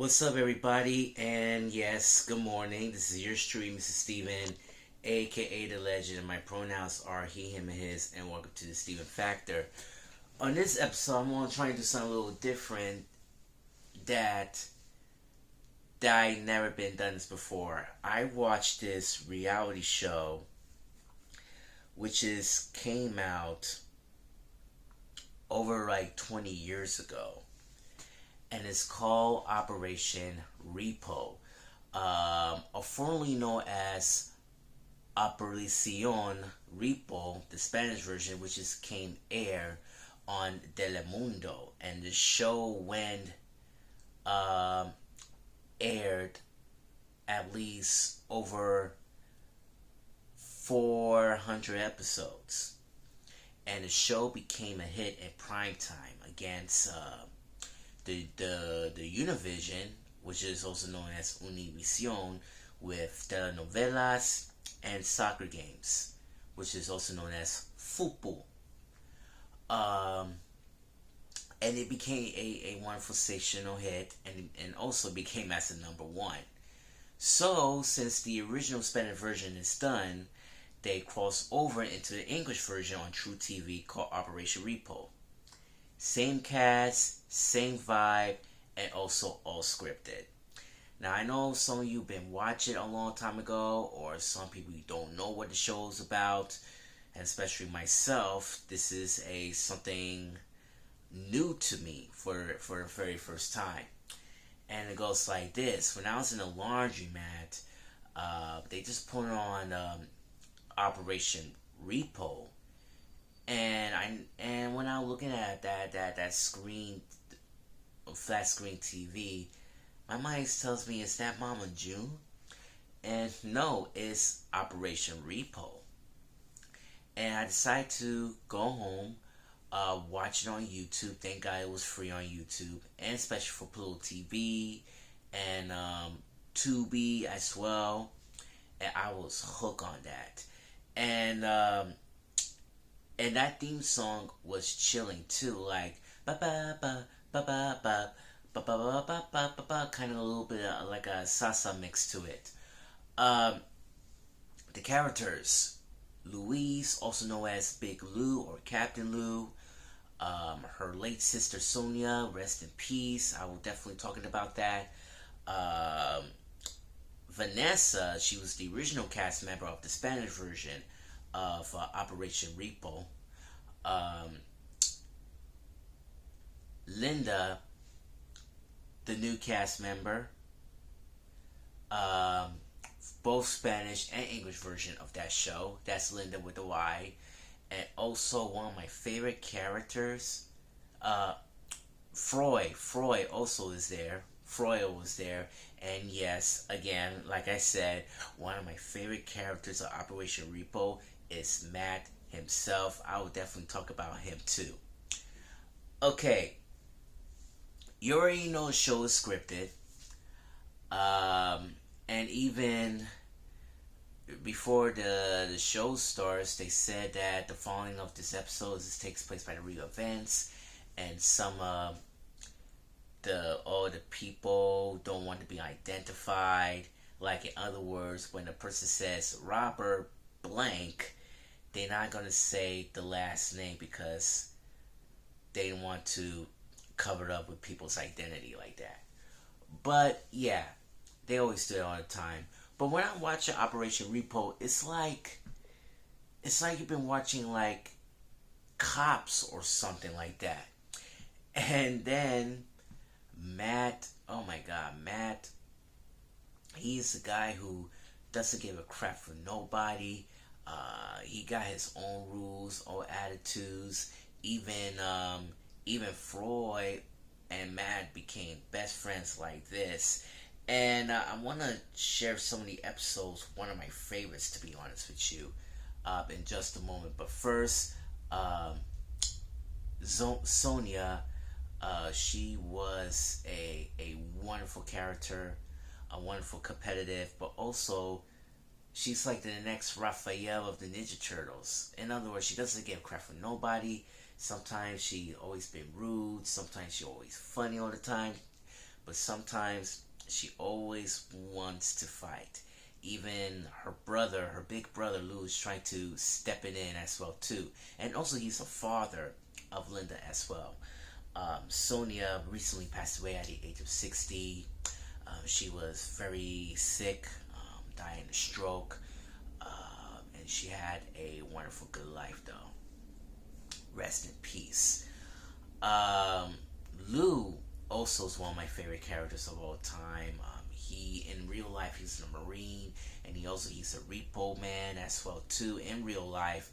What's up, everybody? And yes, good morning. This is your stream, Mr. Steven, aka The Legend, and my pronouns are he, him, and his. And welcome to the Steven Factor. On this episode, I'm going to try and do something a little different that I never been done this before. I watched this reality show, which is came out over like 20 years ago, and it's called Operation Repo, or formerly known as Operación Repo, the Spanish version, which is came air on Telemundo, and the show went aired at least over 400 episodes, and the show became a hit in prime time against the Univision, which is also known as Univision, with telenovelas and soccer games, which is also known as football. And it became a wonderful sensational hit, and also became as the number one. So, since the original Spanish version is done, they crossed over into the English version on True TV called Operation Repo. Same cast, same vibe, and also all scripted. Now, I know some of you been watching a long time ago, or some people don't know what the show is about, and especially myself, this is something new to me for the very first time. And it goes like this: when I was in a laundromat, they just put on Operation Repo, and when I was looking at that screen, flat screen TV, my mind tells me, is that Mama June? And no, it's Operation Repo. And I decided to go home, watch it on YouTube. Thank God it was free on YouTube, and especially for Pluto TV and Tubi as well. And I was hooked on that. And that theme song was chilling too, like ba ba ba ba ba ba ba ba ba ba ba ba ba, kind of a little bit of like a salsa mix to it. The characters: Louise, also known as Big Lou or Captain Lou. Her late sister Sonia, rest in peace. I will definitely talking about that. Vanessa, she was the original cast member of the Spanish version of Operation Repo. Linda, the new cast member, both Spanish and English version of that show. That's Linda with the Y. And also one of my favorite characters, Froy. Froy also is there. Froy was there. And yes, again, like I said, one of my favorite characters of Operation Repo is Matt himself. I will definitely talk about him too. Okay, you already know the show is scripted. And even before the show starts, they said that the following of this episode takes place by the real events, and some all the people don't want to be identified. Like, in other words, when the person says Robert blank, they're not gonna say the last name because they want to cover it up with people's identity like that. But yeah, they always do it all the time. But when I'm watching Operation Repo, it's like you've been watching like Cops or something like that. And then Matt, oh my God, Matt, he's the guy who doesn't give a crap for nobody. He got his own rules, own attitudes. Even Freud and Matt became best friends like this. And I want to share some of the episodes, one of my favorites, to be honest with you, in just a moment. But first, Sonia, she was a wonderful character, a wonderful competitive, but also she's like the next Raphael of the Ninja Turtles. In other words, she doesn't give crap for nobody. Sometimes she always been rude. Sometimes she always funny all the time. but sometimes she always wants to fight. Even her big brother Lou, is trying to step it in as well too, and also he's a father of Linda as well. Sonia recently passed away at the age of 60. She was very sick, dying of stroke, and she had a wonderful, good life though. Rest in peace. Um, Lou also is one of my favorite characters of all time. He in real life he's a Marine, and he's a repo man as well too in real life.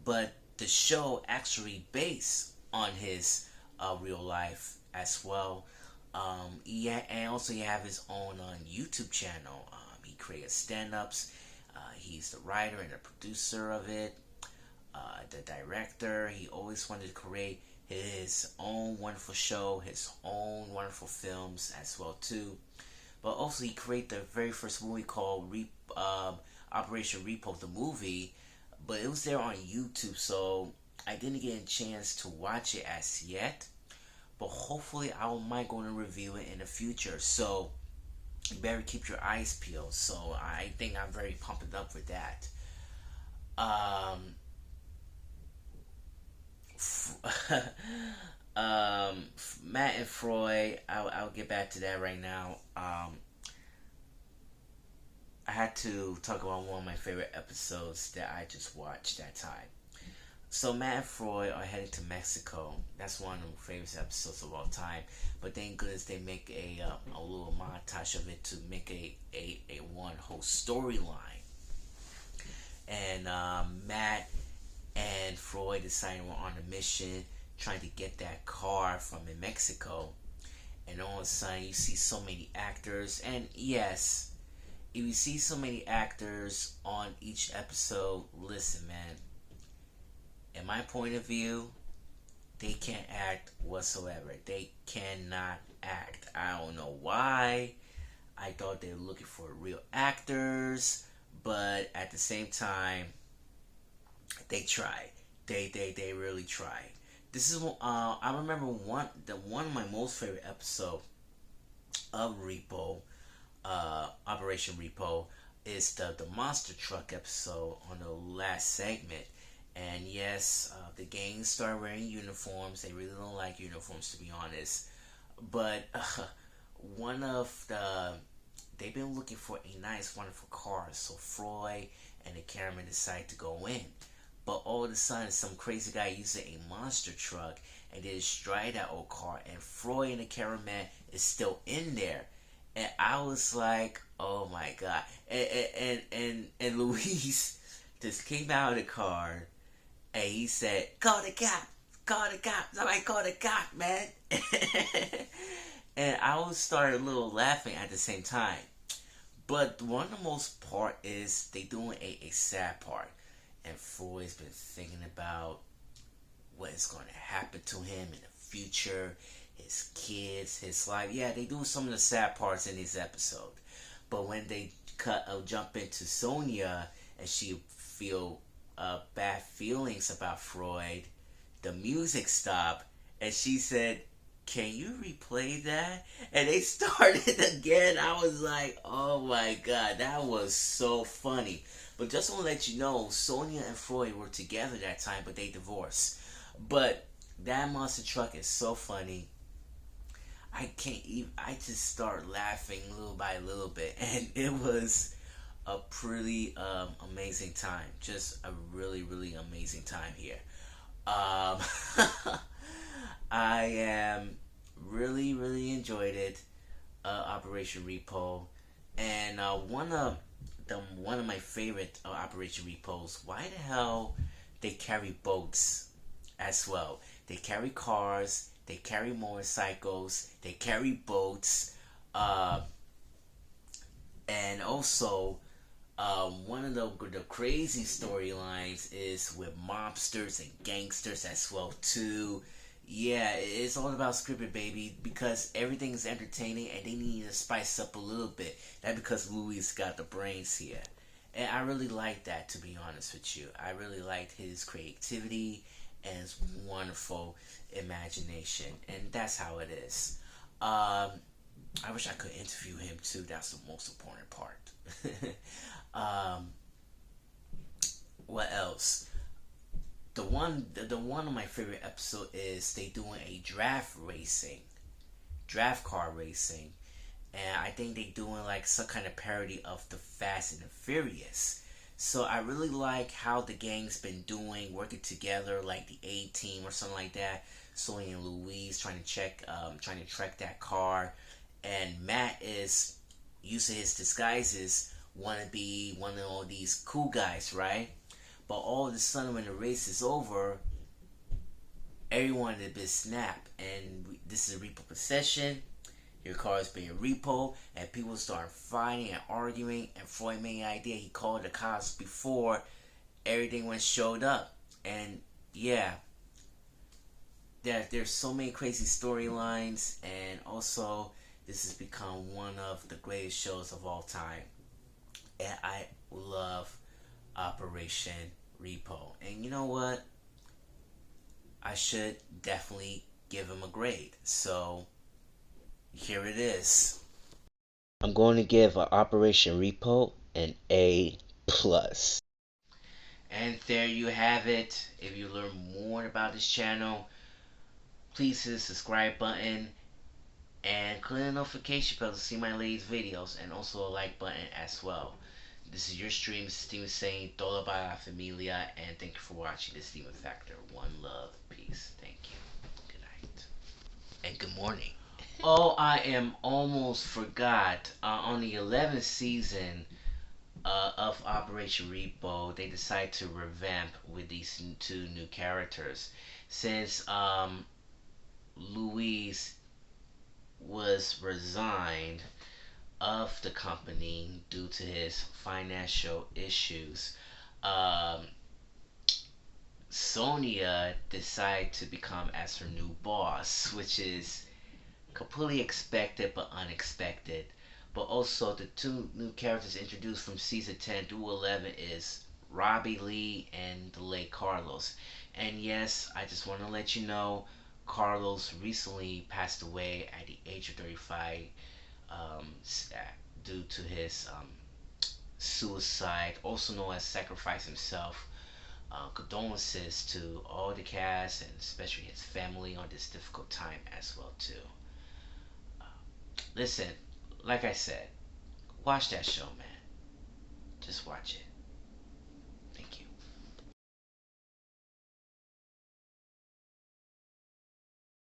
But the show actually based on his real life as well. And also he have his own YouTube channel. He creates stand-ups. He's the writer and the producer of it, the director. He always wanted to create his own wonderful show, his own wonderful films as well too. But also he created the very first movie called Operation Repo, the movie. But it was there on YouTube, so I didn't get a chance to watch it as yet. But hopefully I might go and review it in the future. So you better keep your eyes peeled. So I think I'm very pumped up with that. Um, Matt and Freud. I'll get back to that right now. I had to talk about one of my favorite episodes that I just watched that time. So Matt and Freud are heading to Mexico. That's one of the favorite episodes of all time. But thank goodness they make a little montage of it to make a one whole storyline. And Matt and Freud decided we're on a mission trying to get that car from in Mexico. And all of a sudden you see so many actors. And yes, if you see so many actors on each episode, listen man, in my point of view, they can't act whatsoever. They cannot act. I don't know why. I thought they were looking for real actors, but at the same time, they tried. They really tried. This is I remember one of my most favorite episode of Repo, Operation Repo, is the monster truck episode on the last segment. And yes, the gang started wearing uniforms. They really don't like uniforms, to be honest. But one of the they've been looking for a nice, wonderful car. So Freud and the cameraman decide to go in. But all of a sudden, some crazy guy using a monster truck, and they destroy that old car. And Freud and the cameraman is still in there. And I was like, oh my god. And Luis just came out of the car. And he said, call the cop, somebody call the cop, man. And I was started a little laughing at the same time. But one of the most part is they doing a sad part. And Freud's been thinking about what is going to happen to him in the future, his kids, his life. Yeah, they do some of the sad parts in this episode. But when they jump into Sonia and she feel bad feelings about Freud, the music stopped, and she said, "Can you replay that?" And they started again. I was like, "Oh my god, that was so funny." But just want to let you know, Sonia and Freud were together that time, but they divorced. But that monster truck is so funny. I can't even. I just start laughing little by little bit, and it was a pretty amazing time. Just a really, really amazing time here. Um, I am really, really enjoyed it. Operation Repo, and one of my favorite Operation Repos. Why the hell they carry boats as well? They carry cars. They carry motorcycles. They carry boats. And also, one of the crazy storylines is with mobsters and gangsters as well too. Yeah, it's all about scripted, baby, because everything is entertaining and they need to spice up a little bit. That because Louis got the brains here. And I really like that, to be honest with you. I really liked his creativity and his wonderful imagination. And that's how it is. I wish I could interview him too. That's the most important part. um, what else? The one of my favorite episode is they doing a draft car racing, and I think they doing like some kind of parody of the Fast and the Furious. So I really like how the gang's been doing, working together, like the A Team or something like that. Sonya and Louise trying to track that car, and Matt is using his disguises, want to be one of all these cool guys, right? But all of a sudden, when the race is over, everyone had been snapped, and this is a repo possession. Your car is being repo, and people start fighting and arguing. And Floyd made an idea. He called the cops before everything went showed up. And yeah, there's so many crazy storylines, and also this has become one of the greatest shows of all time. And I love Operation Repo. And you know what? I should definitely give him a grade. So here it is. I'm going to give Operation Repo an A plus. And there you have it. If you learn more about this channel, please hit the subscribe button and click the notification bell to see my latest videos, and also a like button as well. This is your stream, Steven saying Toda para la familia, and thank you for watching this Steven Factor. One love, peace, thank you, good night, and good morning. Oh, I am almost forgot. On the 11th season of Operation Repo, they decided to revamp with these two new characters. Since Luis was resigned of the company due to his financial issues, um, Sonia decided to become as her new boss, which is completely expected but unexpected. But also the two new characters introduced from season 10 through 11 is Robbie Lee and the late Carlos. And yes, I just want to let you know Carlos recently passed away at the age of 35, um, due to his suicide, also known as sacrifice himself. Condolences to all the cast and especially his family on this difficult time as well too. Listen, like I said, watch that show, man. Just watch it.